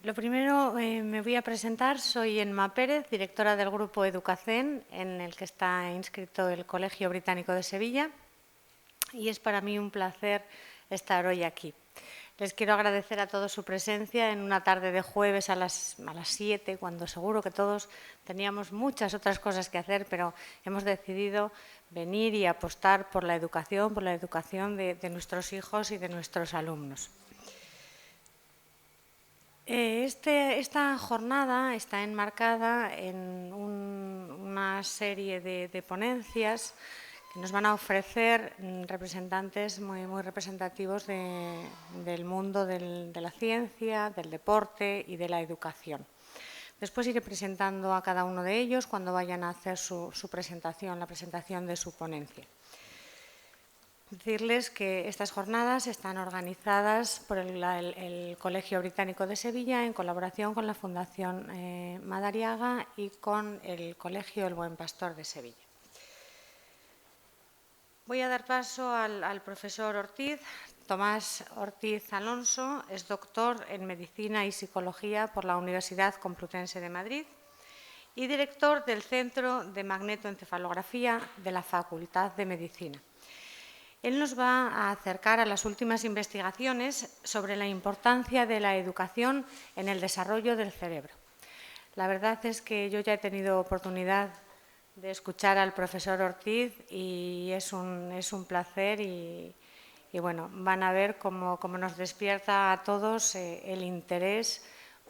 Lo primero, me voy a presentar. Soy Emma Pérez, directora del grupo Educacen, en el que está inscrito el Colegio Británico de Sevilla, y es para mí un placer estar hoy aquí. Les quiero agradecer a todos su presencia en una tarde de jueves a las 7, cuando seguro que todos teníamos muchas otras cosas que hacer, pero hemos decidido venir y apostar por la educación de nuestros hijos y de nuestros alumnos. Esta jornada está enmarcada en una serie de ponencias que nos van a ofrecer representantes muy representativos del mundo de la ciencia, del deporte y de la educación. Después iré presentando a cada uno de ellos cuando vayan a hacer su presentación, la presentación de su ponencia. Decirles que estas jornadas están organizadas por el Colegio Británico de Sevilla en colaboración con la Fundación Madariaga y con el Colegio El Buen Pastor de Sevilla. Voy a dar paso al profesor Ortiz. Tomás Ortiz Alonso es doctor en Medicina y Psicología por la Universidad Complutense de Madrid y director del Centro de Magnetoencefalografía de la Facultad de Medicina. Él nos va a acercar a las últimas investigaciones sobre la importancia de la educación en el desarrollo del cerebro. La verdad es que yo ya he tenido oportunidad de escuchar al profesor Ortiz y es un placer y bueno, van a ver cómo nos despierta a todos el interés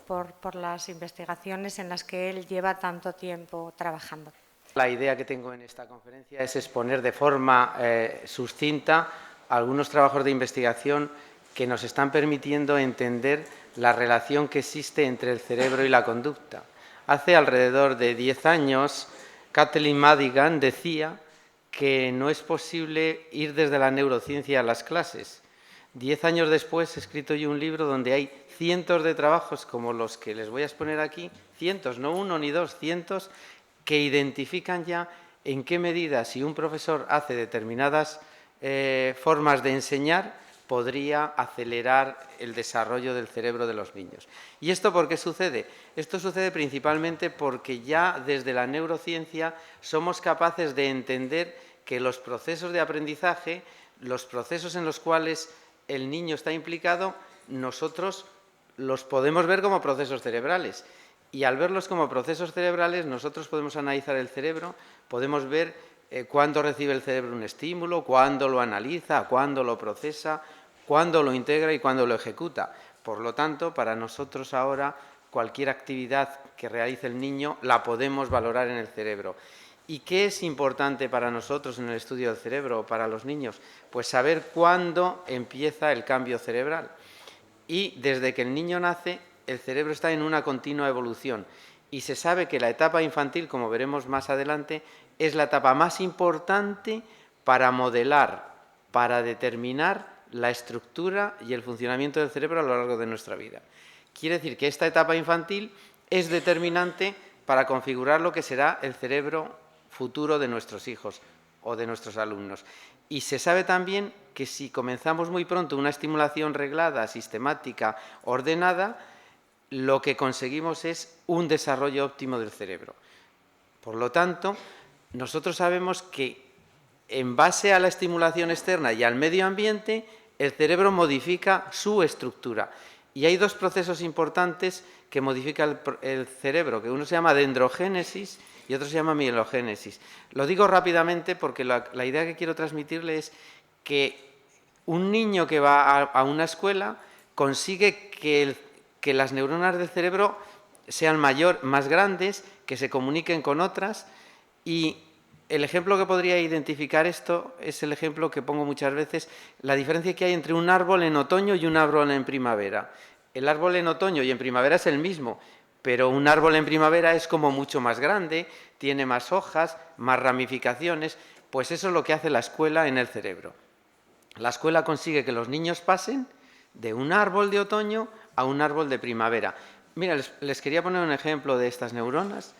por las investigaciones en las que él lleva tanto tiempo trabajando. La idea que tengo en esta conferencia es exponer de forma sucinta algunos trabajos de investigación que nos están permitiendo entender la relación que existe entre el cerebro y la conducta. Hace alrededor de 10 años, Kathleen Madigan decía que no es posible ir desde la neurociencia a las clases. 10 años después he escrito yo un libro donde hay cientos de trabajos como los que les voy a exponer aquí, cientos, no uno ni dos, cientos, que identifican ya en qué medida, si un profesor hace determinadas formas de enseñar, podría acelerar el desarrollo del cerebro de los niños. ¿Y esto por qué sucede? Esto sucede principalmente porque ya desde la neurociencia somos capaces de entender que los procesos de aprendizaje, los procesos en los cuales el niño está implicado, nosotros los podemos ver como procesos cerebrales. Y al verlos como procesos cerebrales, nosotros podemos analizar el cerebro, podemos ver cuándo recibe el cerebro un estímulo, cuándo lo analiza, cuándo lo procesa, cuándo lo integra y cuándo lo ejecuta. Por lo tanto, para nosotros ahora, cualquier actividad que realice el niño la podemos valorar en el cerebro. ¿Y qué es importante para nosotros en el estudio del cerebro o para los niños? Pues saber cuándo empieza el cambio cerebral. Y desde que el niño nace, el cerebro está en una continua evolución y se sabe que la etapa infantil, como veremos más adelante, es la etapa más importante para modelar, para determinar la estructura y el funcionamiento del cerebro a lo largo de nuestra vida. Quiere decir que esta etapa infantil es determinante para configurar lo que será el cerebro futuro de nuestros hijos o de nuestros alumnos. Y se sabe también que si comenzamos muy pronto una estimulación reglada, sistemática, ordenada, lo que conseguimos es un desarrollo óptimo del cerebro. Por lo tanto, nosotros sabemos que en base a la estimulación externa y al medio ambiente, el cerebro modifica su estructura. Y hay dos procesos importantes que modifican el cerebro, que uno se llama dendrogénesis y otro se llama mielogénesis. Lo digo rápidamente porque la idea que quiero transmitirle es que un niño que va a una escuela consigue que las neuronas del cerebro sean más grandes, que se comuniquen con otras, y el ejemplo que podría identificar esto es el ejemplo que pongo muchas veces, la diferencia que hay entre un árbol en otoño y un árbol en primavera. El árbol en otoño y en primavera es el mismo, pero un árbol en primavera es como mucho más grande, tiene más hojas, más ramificaciones, pues eso es lo que hace la escuela en el cerebro. La escuela consigue que los niños pasen de un árbol de otoño a un árbol de primavera. Mira, les quería poner un ejemplo de estas neuronas.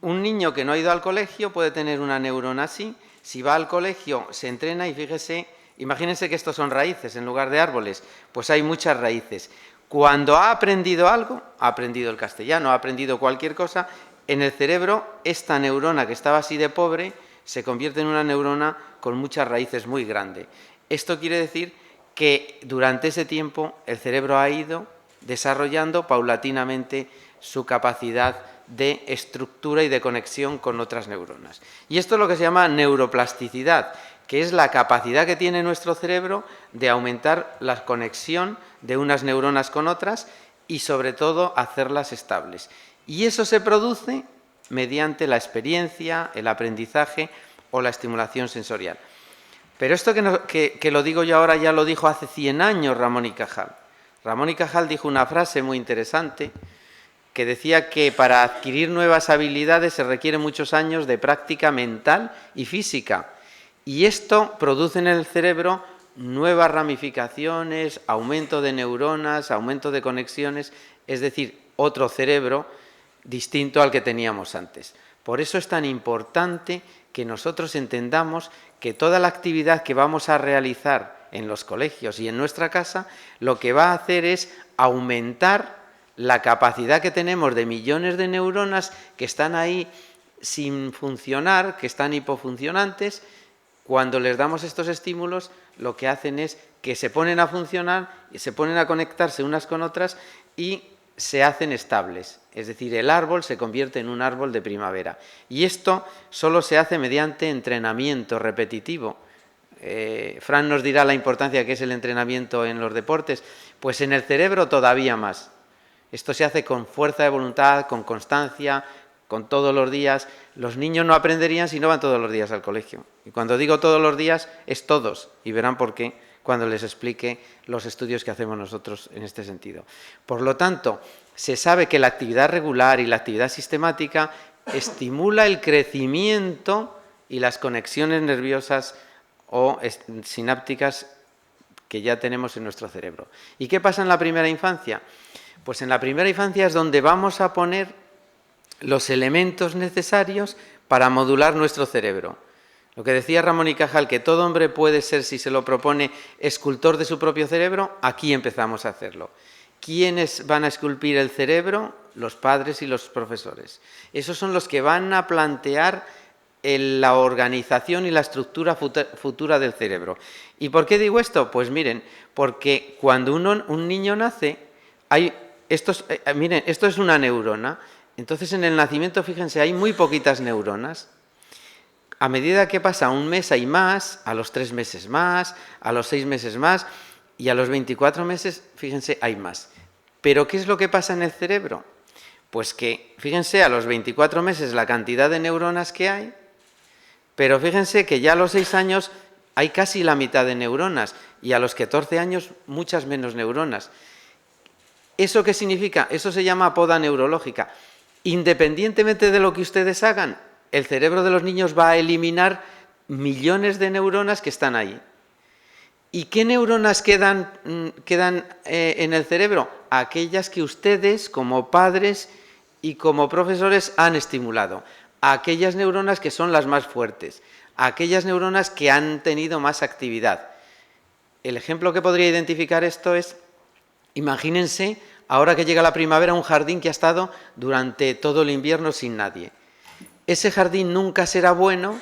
Un niño que no ha ido al colegio puede tener una neurona así. Si va al colegio, se entrena y fíjese, imagínense que estos son raíces en lugar de árboles, pues hay muchas raíces. Cuando ha aprendido algo, ha aprendido el castellano, ha aprendido cualquier cosa, en el cerebro esta neurona que estaba así de pobre se convierte en una neurona con muchas raíces muy grandes. Esto quiere decir que durante ese tiempo el cerebro ha ido desarrollando paulatinamente su capacidad de estructura y de conexión con otras neuronas. Y esto es lo que se llama neuroplasticidad, que es la capacidad que tiene nuestro cerebro de aumentar la conexión de unas neuronas con otras y, sobre todo, hacerlas estables. Y eso se produce mediante la experiencia, el aprendizaje o la estimulación sensorial. Pero esto que lo digo yo ahora ya lo dijo hace 100 años Ramón y Cajal. Ramón y Cajal dijo una frase muy interesante que decía que para adquirir nuevas habilidades se requieren muchos años de práctica mental y física. Y esto produce en el cerebro nuevas ramificaciones, aumento de neuronas, aumento de conexiones, es decir, otro cerebro distinto al que teníamos antes. Por eso es tan importante que nosotros entendamos que toda la actividad que vamos a realizar en los colegios y en nuestra casa, lo que va a hacer es aumentar la capacidad que tenemos de millones de neuronas que están ahí sin funcionar, que están hipofuncionantes. Cuando les damos estos estímulos, lo que hacen es que se ponen a funcionar y se ponen a conectarse unas con otras y se hacen estables. Es decir, el árbol se convierte en un árbol de primavera. Y esto solo se hace mediante entrenamiento repetitivo. Fran nos dirá la importancia que es el entrenamiento en los deportes. Pues en el cerebro todavía más. Esto se hace con fuerza de voluntad, con constancia, con todos los días. Los niños no aprenderían si no van todos los días al colegio. Y cuando digo todos los días, es todos. Y verán por qué cuando les explique los estudios que hacemos nosotros en este sentido. Por lo tanto, se sabe que la actividad regular y la actividad sistemática estimula el crecimiento y las conexiones nerviosas o sinápticas que ya tenemos en nuestro cerebro. ¿Y qué pasa en la primera infancia? Pues en la primera infancia es donde vamos a poner los elementos necesarios para modular nuestro cerebro. Lo que decía Ramón y Cajal, que todo hombre puede ser, si se lo propone, escultor de su propio cerebro, aquí empezamos a hacerlo. ¿Quiénes van a esculpir el cerebro? Los padres y los profesores. Esos son los que van a plantear la organización y la estructura futura del cerebro. ¿Y por qué digo esto? Pues miren, porque cuando un niño nace, miren, esto es una neurona. Entonces, en el nacimiento, fíjense, hay muy poquitas neuronas. A medida que pasa un mes hay más, a los 3 meses más, a los 6 meses más y a los 24 meses, fíjense, hay más. ¿Pero qué es lo que pasa en el cerebro? Pues que, fíjense, a los 24 meses la cantidad de neuronas que hay, pero fíjense que ya a los 6 años hay casi la mitad de neuronas y a los 14 años muchas menos neuronas. ¿Eso qué significa? Eso se llama poda neurológica. Independientemente de lo que ustedes hagan, el cerebro de los niños va a eliminar millones de neuronas que están ahí. ¿Y qué neuronas quedan en el cerebro? Aquellas que ustedes, como padres y como profesores, han estimulado. Aquellas neuronas que son las más fuertes. Aquellas neuronas que han tenido más actividad. El ejemplo que podría identificar esto es, imagínense, ahora que llega la primavera, un jardín que ha estado durante todo el invierno sin nadie. Ese jardín nunca será bueno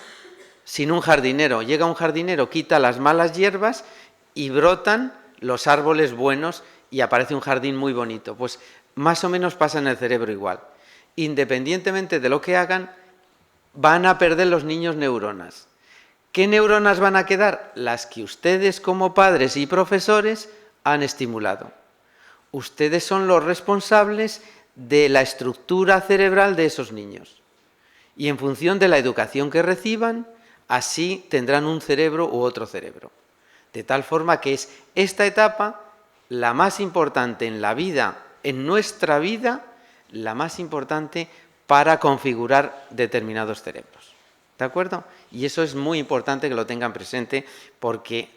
sin un jardinero. Llega un jardinero, quita las malas hierbas y brotan los árboles buenos y aparece un jardín muy bonito. Pues más o menos pasa en el cerebro igual. Independientemente de lo que hagan, van a perder los niños neuronas. ¿Qué neuronas van a quedar? Las que ustedes como padres y profesores han estimulado. Ustedes son los responsables de la estructura cerebral de esos niños. Y en función de la educación que reciban, así tendrán un cerebro u otro cerebro. De tal forma que es esta etapa la más importante en la vida, en nuestra vida, la más importante para configurar determinados cerebros. ¿De acuerdo? Y eso es muy importante que lo tengan presente porque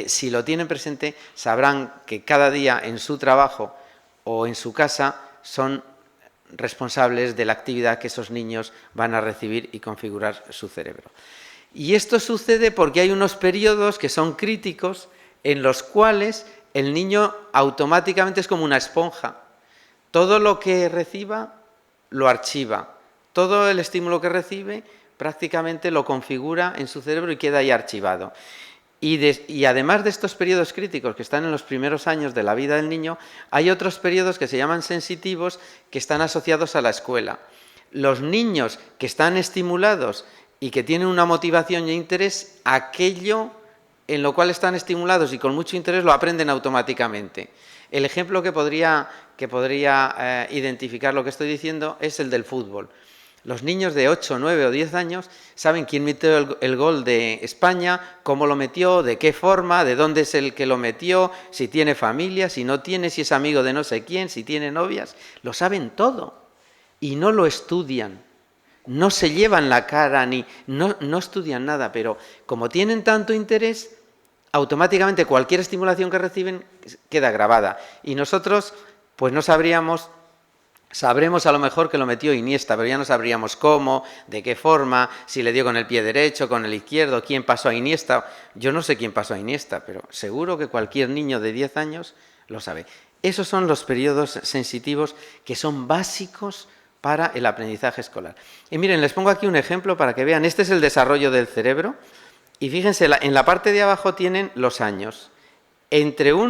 si lo tienen presente sabrán que cada día en su trabajo o en su casa son responsables de la actividad que esos niños van a recibir y configurar su cerebro. Y esto sucede porque hay unos periodos que son críticos en los cuales el niño automáticamente es como una esponja. Todo lo que reciba lo archiva. Todo el estímulo que recibe prácticamente lo configura en su cerebro y queda ahí archivado. Y además de estos periodos críticos que están en los primeros años de la vida del niño, hay otros periodos que se llaman sensitivos que están asociados a la escuela. Los niños que están estimulados y que tienen una motivación e interés, aquello en lo cual están estimulados y con mucho interés lo aprenden automáticamente. El ejemplo que podría identificar lo que estoy diciendo es el del fútbol. Los niños de 8, 9 o 10 años saben quién metió el gol de España, cómo lo metió, de qué forma, de dónde es el que lo metió, si tiene familia, si no tiene, si es amigo de no sé quién, si tiene novias. Lo saben todo y no lo estudian. No se llevan la cara ni no estudian nada, pero como tienen tanto interés, automáticamente cualquier estimulación que reciben queda grabada. Y nosotros pues no sabremos a lo mejor que lo metió Iniesta, pero ya no sabríamos cómo, de qué forma, si le dio con el pie derecho, con el izquierdo, quién pasó a Iniesta. Yo no sé quién pasó a Iniesta, pero seguro que cualquier niño de 10 años lo sabe. Esos son los periodos sensitivos que son básicos para el aprendizaje escolar. Y miren, les pongo aquí un ejemplo para que vean. Este es el desarrollo del cerebro. Y fíjense, en la parte de abajo tienen los años. Entre 1